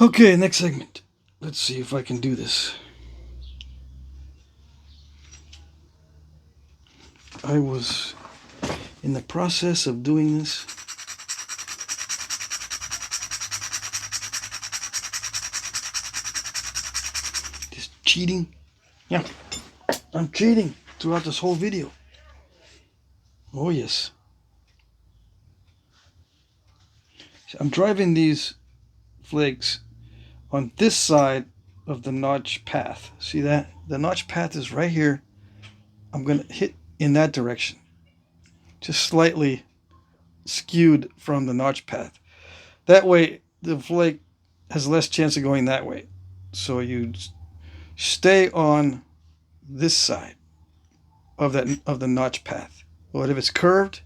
Okay, next segment. Let's see if I can do this. I was in the process of doing this. Just cheating. Yeah, I'm cheating throughout this whole video. Oh yes. I'm driving these flakes on this side of the notch path. See that? The notch path is right here. I'm going to hit in that direction. Just slightly skewed from the notch path. That way the flake has less chance of going that way. So you stay on this side of the notch path. But if it's curved,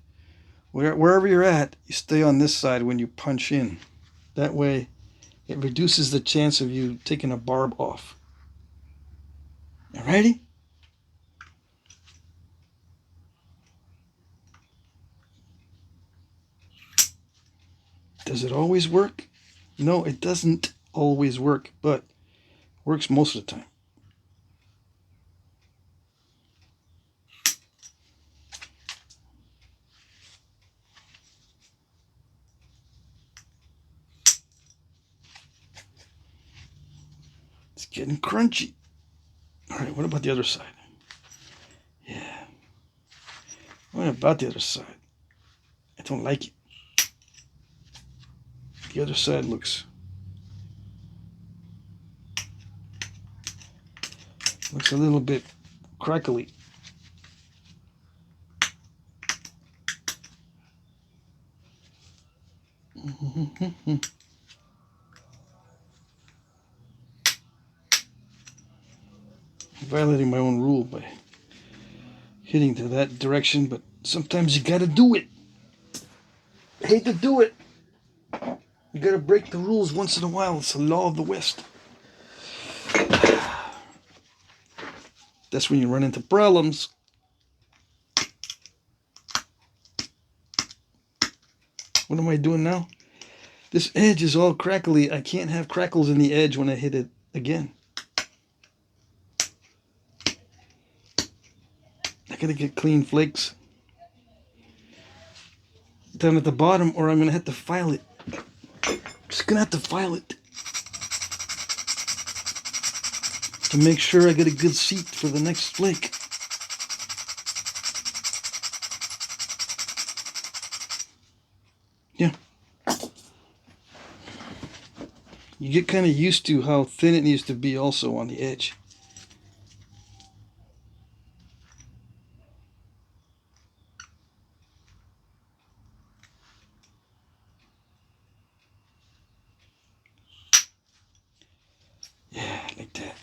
wherever you're at, you stay on this side when you punch in. That way it reduces the chance of you taking a barb off. Alrighty? Does it always work? No, it doesn't always work, but works most of the time. It's getting crunchy. All right, what about the other side? Yeah. What about the other side? I don't like it. The other side looks a little bit crackly. Violating my own rule by hitting to that direction, but sometimes you gotta do it. I hate to do it. You gotta break the rules once in a while. It's the law of the West. That's when you run into problems. What am I doing now? This edge is all crackly. I can't have crackles in the edge when I hit it again. I gotta get clean flakes down at the bottom, or I'm gonna have to file it. Just gonna have to file it to make sure I get a good seat for the next flake. Yeah. You get kind of used to how thin it needs to be also on the edge. Yeah, like that.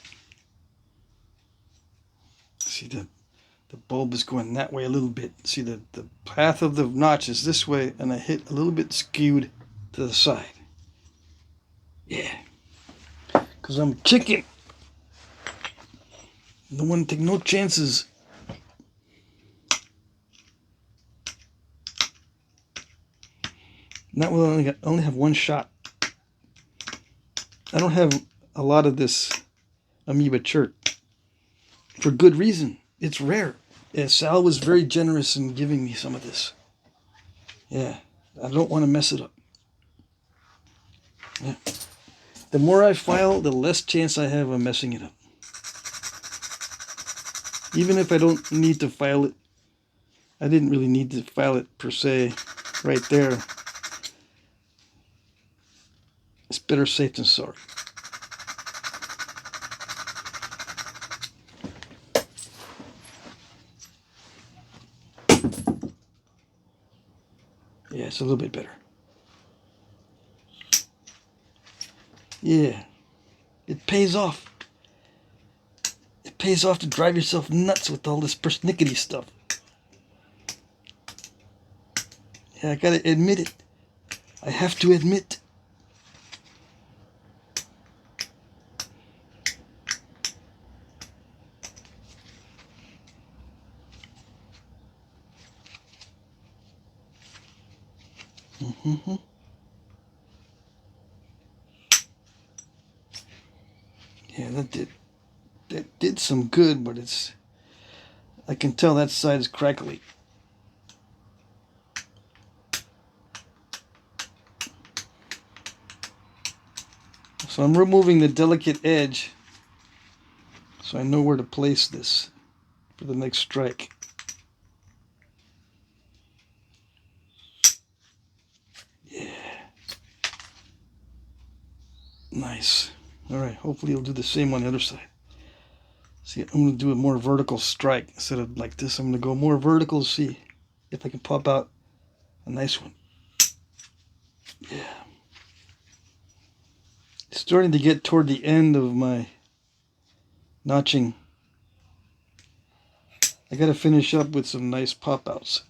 See, the bulb is going that way a little bit. See, the path of the notch is this way, and I hit a little bit skewed to the side. Yeah. Because I'm a chicken. Don't want to take no chances. Not when I only have one shot. I don't have a lot of this amoeba chert. For good reason. It's rare. Yeah, Sal was very generous in giving me some of this. Yeah, I don't want to mess it up. Yeah. The more I file, the less chance I have of messing it up. Even if I don't need to file it, I didn't really need to file it per se right there. It's better safe than sorry. Yeah, it's a little bit better. Yeah, it pays off. It pays off to drive yourself nuts with all this persnickety stuff. Yeah, I gotta admit it. I have to admit. Yeah, that did some good, but I can tell that side is crackly. So I'm removing the delicate edge so I know where to place this for the next strike. Yeah. Nice. Alright, hopefully it'll do the same on the other side. See, I'm going to do a more vertical strike instead of like this. I'm going to go more vertical to see if I can pop out a nice one. Yeah. It's starting to get toward the end of my notching. I got to finish up with some nice pop outs.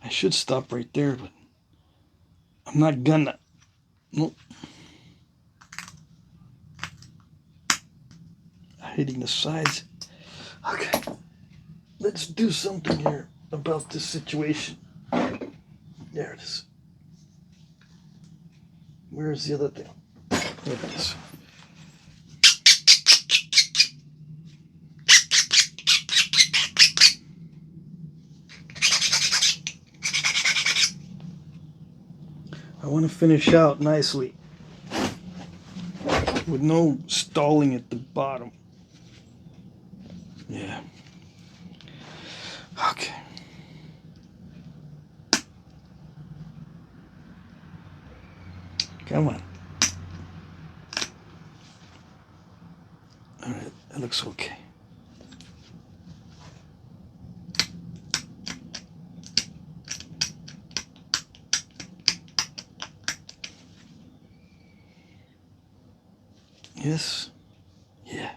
I should stop right there, but I'm not gonna. Nope. Hitting the sides. Okay. Let's do something here about this situation. There it is. Where's the other thing? There it is. I want to finish out nicely with no stalling at the bottom. Yeah. Okay. Come on. All right, that looks okay. Yes. Yeah.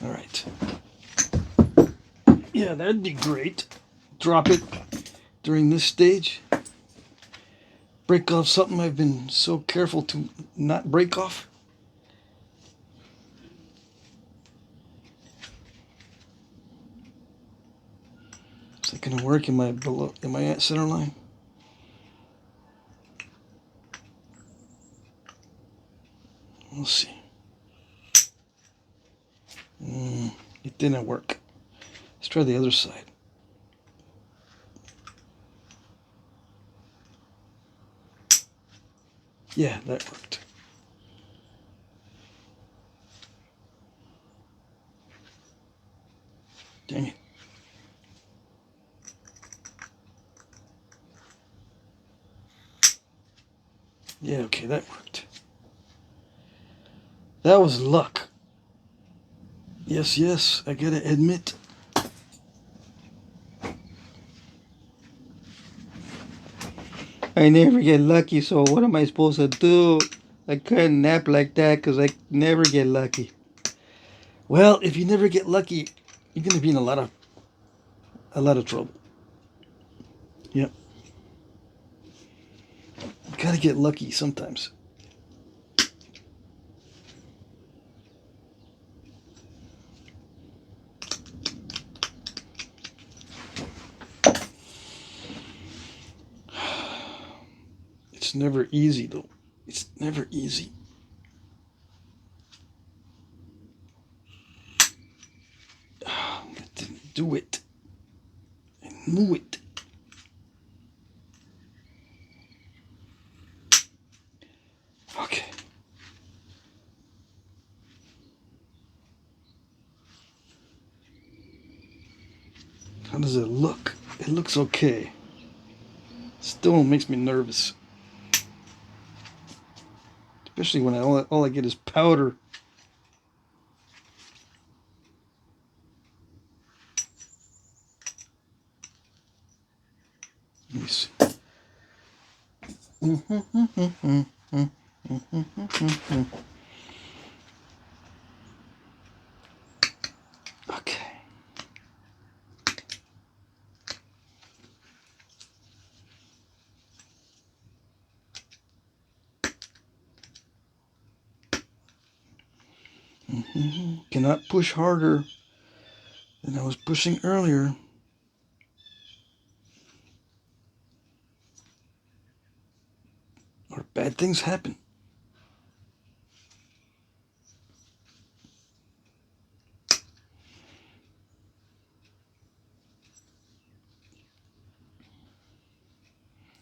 All right. Yeah, that'd be great. Drop it during this stage. Break off something I've been so careful to not break off. Is that gonna work? Am I at center line? We'll see. It didn't work. Let's try the other side. Yeah, that worked. Dang it. Yeah, okay, that worked. That was luck. Yes, yes, I gotta admit. I never get lucky, so what am I supposed to do? I couldn't nap like that because I never get lucky. Well, if you never get lucky, you're gonna be in a lot of trouble. Yep. You gotta get lucky sometimes. It's never easy though. It's never easy. I didn't do it. I knew it. Okay. How does it look? It looks okay. Still makes me nervous. Especially when all I get is powder. Let me see. Okay. Cannot push harder than I was pushing earlier. bad things happen.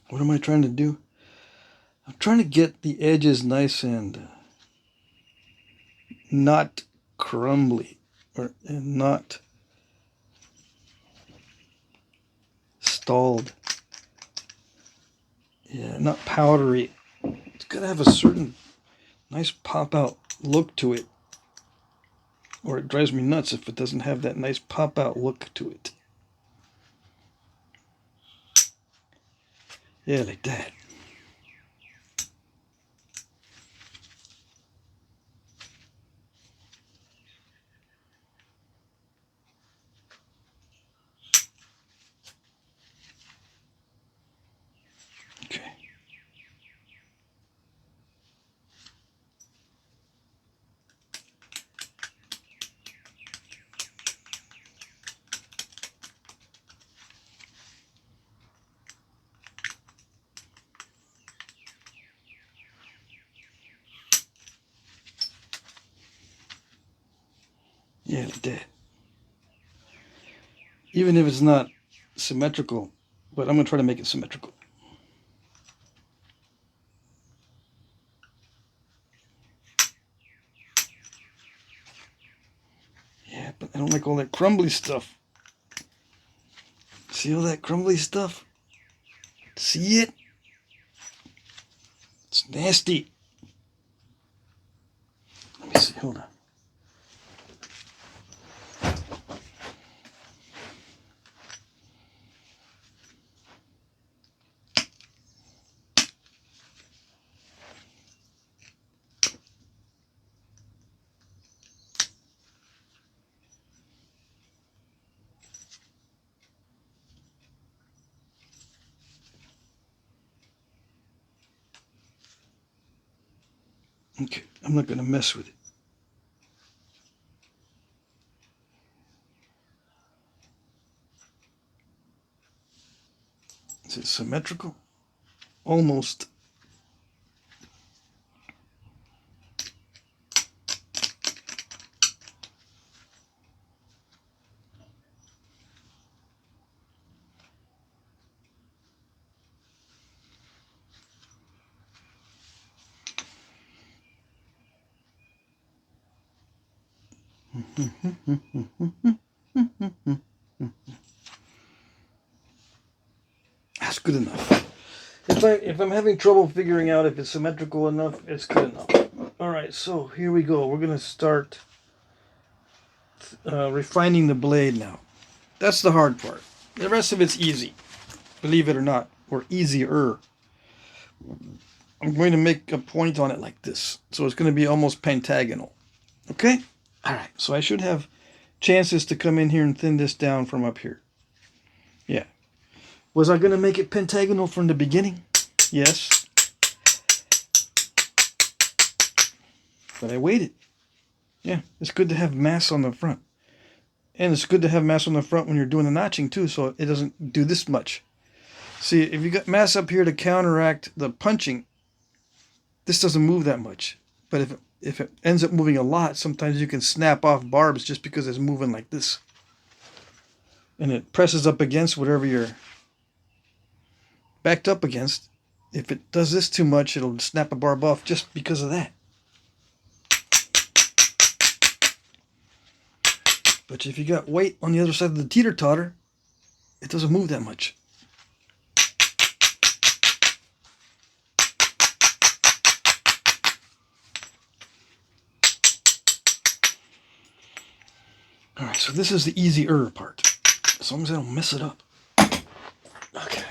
What am I trying to do? I'm trying to get the edges nice and not crumbly and not stalled. Yeah, not powdery. It's got to have a certain nice pop out look to it, or it drives me nuts if it doesn't have that nice pop out look to it. Yeah, like that. Okay. Yeah, like that. Even if it's not symmetrical, but I'm going to try to make it symmetrical. Yeah, but I don't like all that crumbly stuff. See all that crumbly stuff? See it? It's nasty. Let me see, hold on. Okay, I'm not going to mess with it. Is it symmetrical? Almost. That's good enough. If I'm having trouble figuring out if it's symmetrical enough, it's good enough. All right, so here we go. We're going to start refining the blade now. That's the hard part. The rest of it's easy, believe it or not, or easier. I'm going to make a point on it like this, so it's going to be almost pentagonal. Okay? All right, so I should have chances to come in here and thin this down from up here. Yeah. Was I going to make it pentagonal from the beginning? Yes. But I waited. Yeah, it's good to have mass on the front. And it's good to have mass on the front when you're doing the notching too, so it doesn't do this much. See, if you got mass up here to counteract the punching, this doesn't move that much. But if it ends up moving a lot, sometimes you can snap off barbs just because it's moving like this. And it presses up against whatever you're backed up against. If it does this too much, it'll snap a barb off just because of that. But if you got weight on the other side of the teeter-totter, it doesn't move that much. Alright, so this is the easier part. As long as I don't mess it up. Okay.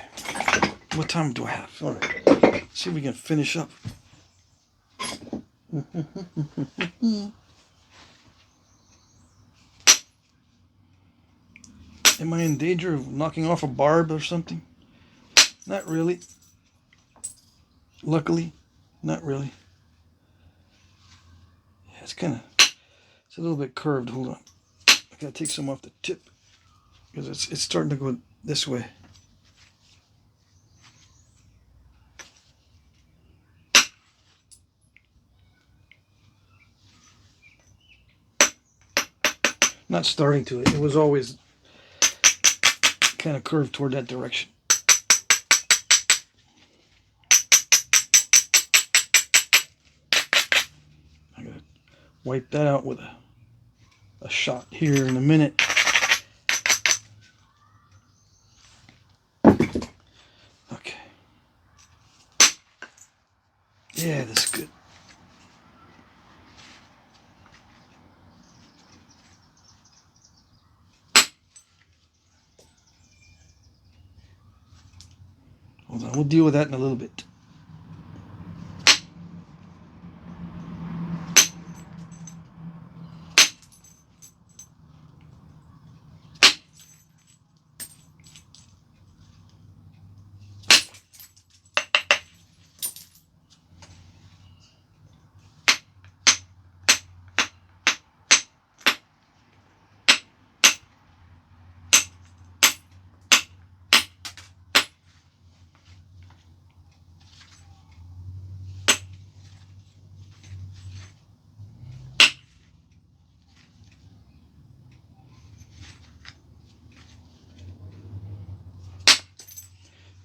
What time do I have? Alright. See if we can finish up. Am I in danger of knocking off a barb or something? Not really. Luckily, not really. Yeah, it's a little bit curved. Hold on. I gotta take some off the tip because it's starting to go this way. not starting to. It was always kind of curved toward that direction. I'm going to wipe that out with a shot here in a minute. Okay. Yeah, that's good. Hold on, we'll deal with that in a little bit.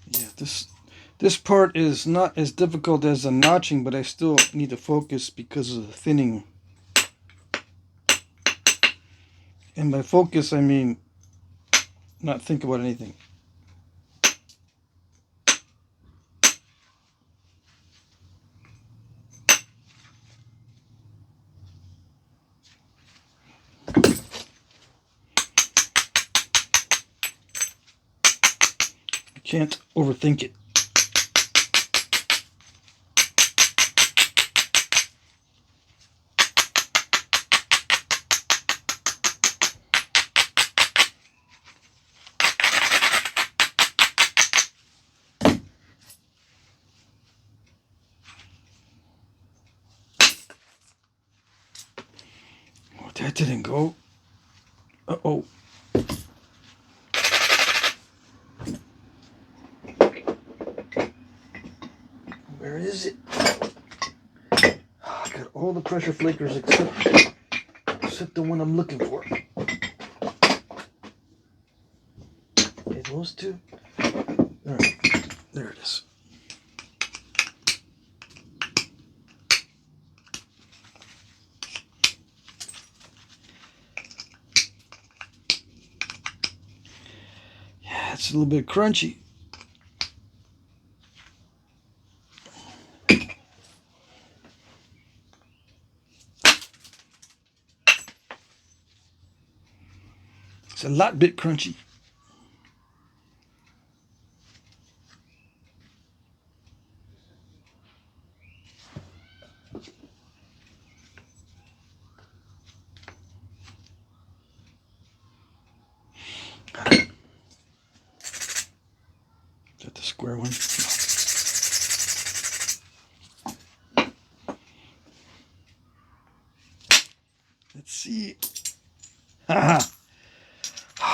Yeah, this part is not as difficult as the notching, but I still need to focus because of the thinning. And by focus, I mean not think about anything. I can't overthink it. That didn't go. Uh-oh. Where is it? I got all the pressure flakers except the one I'm looking for. Okay, those two. All right, there it is. Yeah, it's a little bit crunchy. It's a lot bit crunchy. Is that the square one? Let's see. Haha.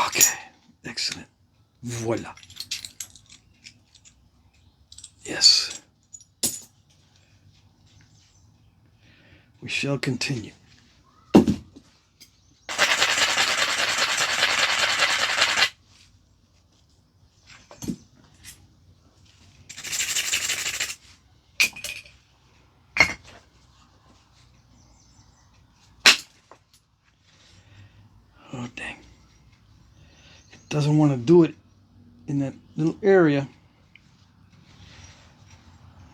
Okay, excellent. Voila. Yes. We shall continue. Oh, dang. It doesn't want to do it in that little area.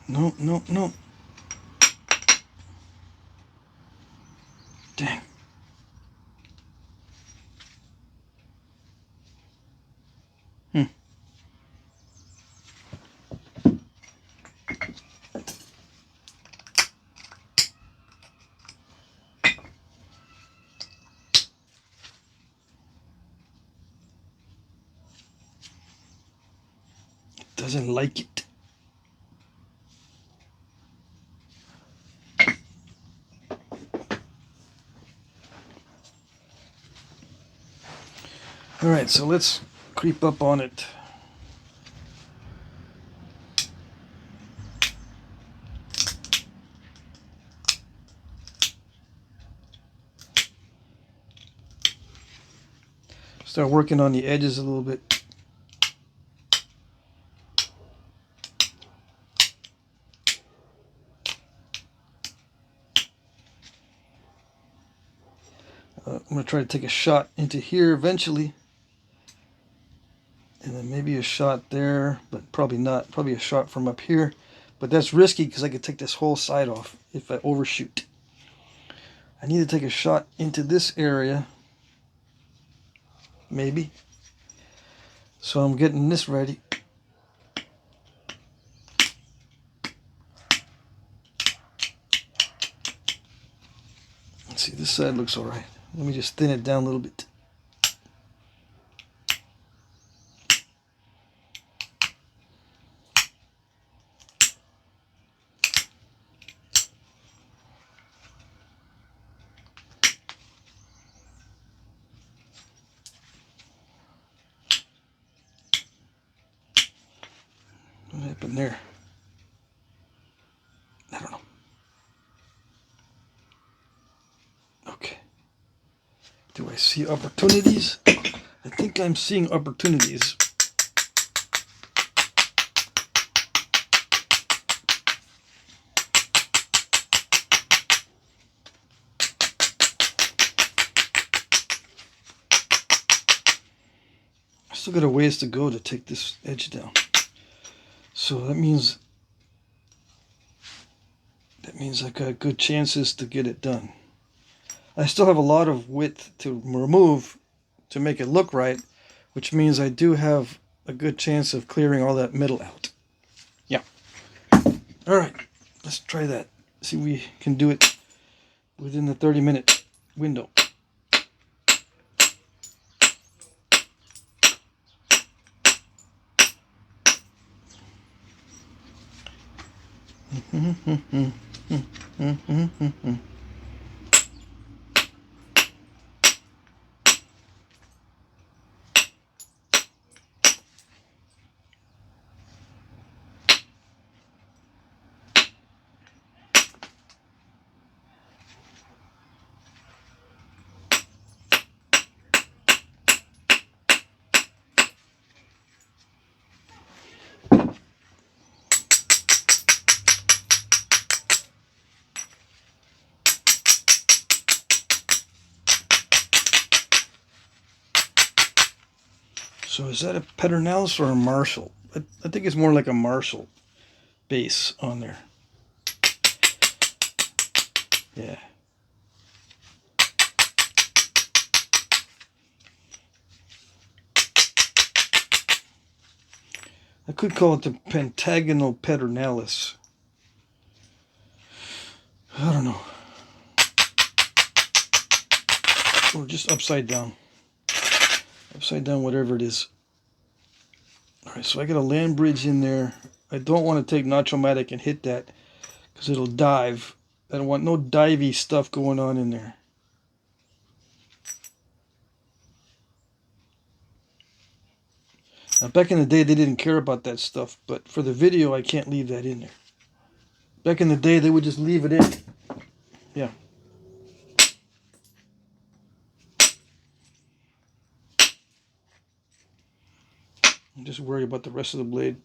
No, no, no. Dang. Doesn't like it. All right, so let's creep up on it. Start working on the edges a little bit. I'm going to try to take a shot into here eventually. And then maybe a shot there, but probably not. Probably a shot from up here. But that's risky because I could take this whole side off if I overshoot. I need to take a shot into this area. Maybe. So I'm getting this ready. Let's see, this side looks all right. Let me just thin it down a little bit. What happened there? I don't know. Okay. Do I see opportunities? I think I'm seeing opportunities. I still got a ways to go to take this edge down. So that means I got good chances to get it done. I still have a lot of width to remove to make it look right, which means I do have a good chance of clearing all that middle out. Yeah. All right, let's try that. See if we can do it within the 30-minute window. So is that a Pedernales or a Marshall? I think it's more like a Marshall base on there. Yeah. I could call it the pentagonal Pedernales. I don't know. Or just upside down. Upside down, whatever it is. Alright, so I got a land bridge in there. I don't want to take Nacho-Matic and hit that because it'll dive. I don't want no divey stuff going on in there. Now, back in the day, they didn't care about that stuff, but for the video, I can't leave that in there. Back in the day, they would just leave it in. Yeah. I'm just worried about the rest of the blade.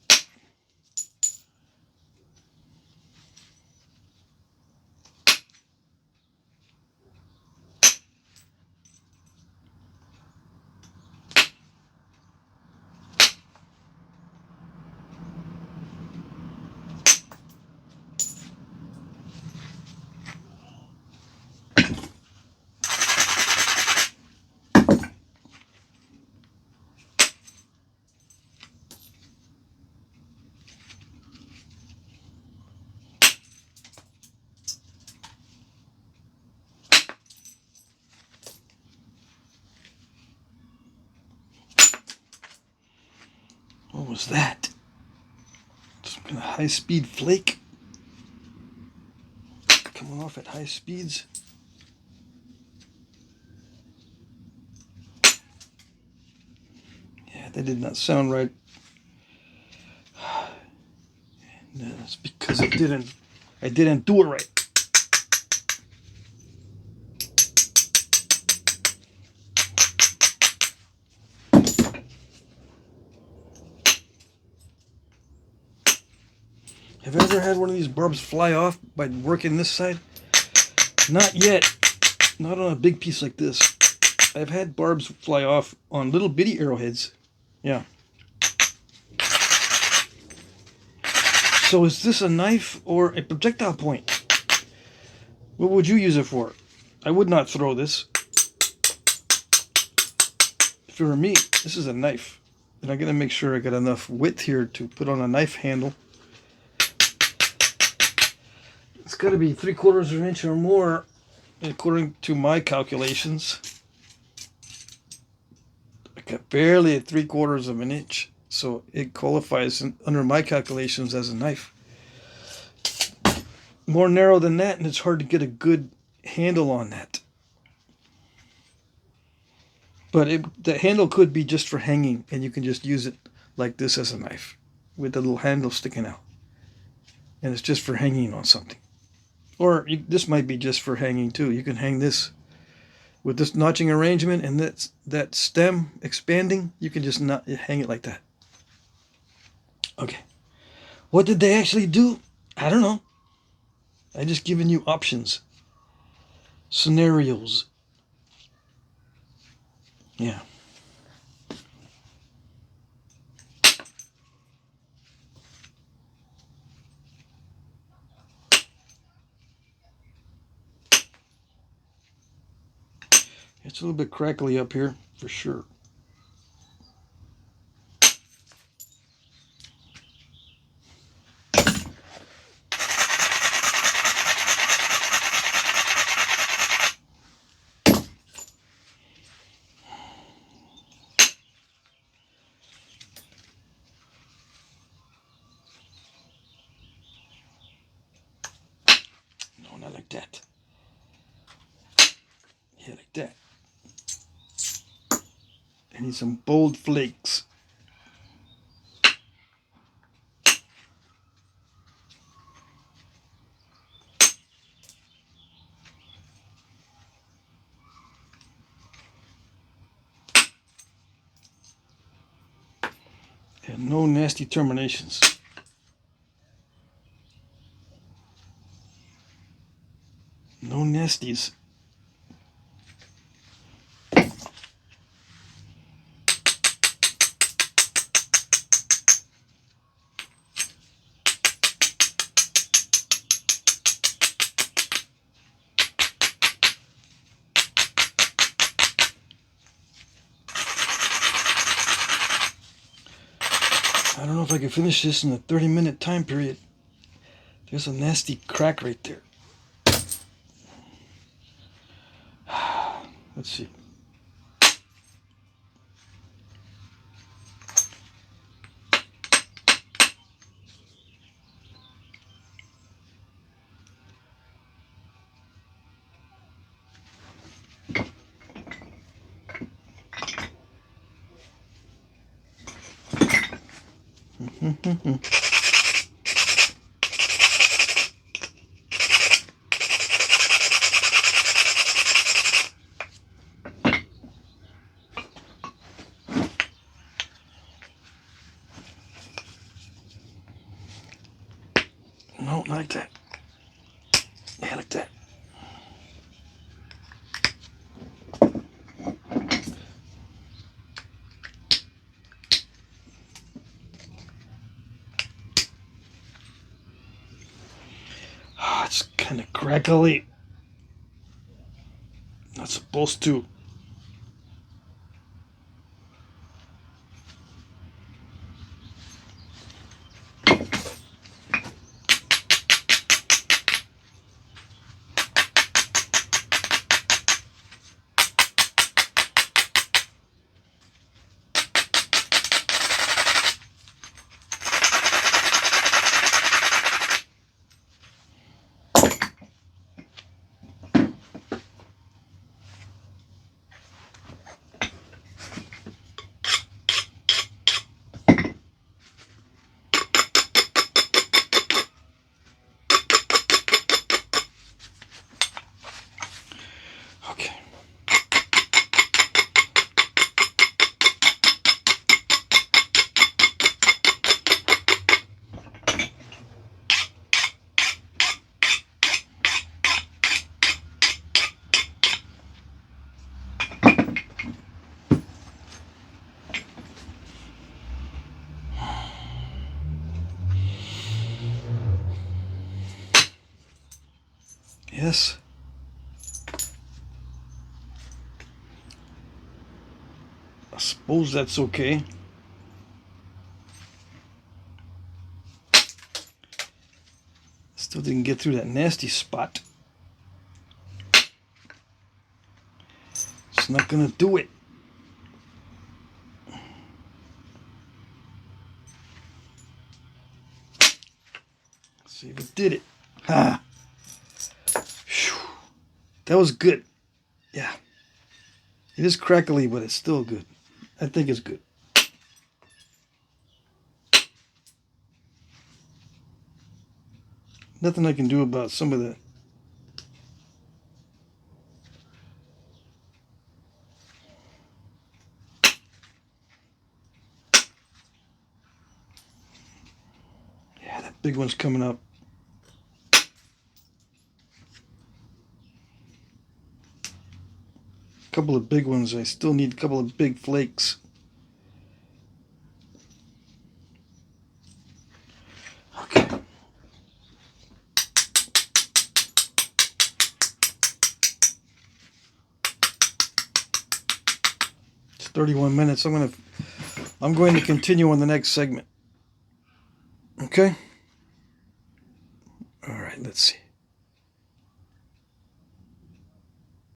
What was that? Some kind of high-speed flake? Coming off at high speeds. Yeah, that did not sound right. No, that's because I didn't do it right. Have you ever had one of these barbs fly off by working this side? Not yet. Not on a big piece like this. I've had barbs fly off on little bitty arrowheads. Yeah. So is this a knife or a projectile point? What would you use it for? I would not throw this. If it were me, this is a knife. And I gotta make sure I got enough width here to put on a knife handle. It's gotta be 3/4 of an inch or more, according to my calculations. I got barely at 3/4 of an inch, so it qualifies under my calculations as a knife. More narrow than that, and it's hard to get a good handle on that. But the handle could be just for hanging, and you can just use it like this as a knife, with the little handle sticking out. And it's just for hanging on something. Or this might be just for hanging too. You can hang this with this notching arrangement and that stem expanding. You can just not hang it like that. Okay. What did they actually do? I don't know. I just given you options. Scenarios. Yeah. It's a little bit crackly up here, for sure. No, not like that. Yeah, like that. I need some bold flakes. And no nasty terminations. No nasties. I don't know if I can finish this in a 30-minute time period. There's a nasty crack right there. Let's see. No, not like that. Yeah, like that. Ah, it's kind of crackly. Not supposed to. Yes. I suppose that's okay. Still didn't get through that nasty spot. It's not gonna do it. Let's see if it did it. Ha! Whew. That was good. Yeah. It is crackly, but it's still good. I think it's good. Nothing I can do about some of the big one's coming up. A couple of big ones. I still need a couple of big flakes. Okay. It's 31 minutes. I'm going to continue on the next segment. Okay? All right, let's see.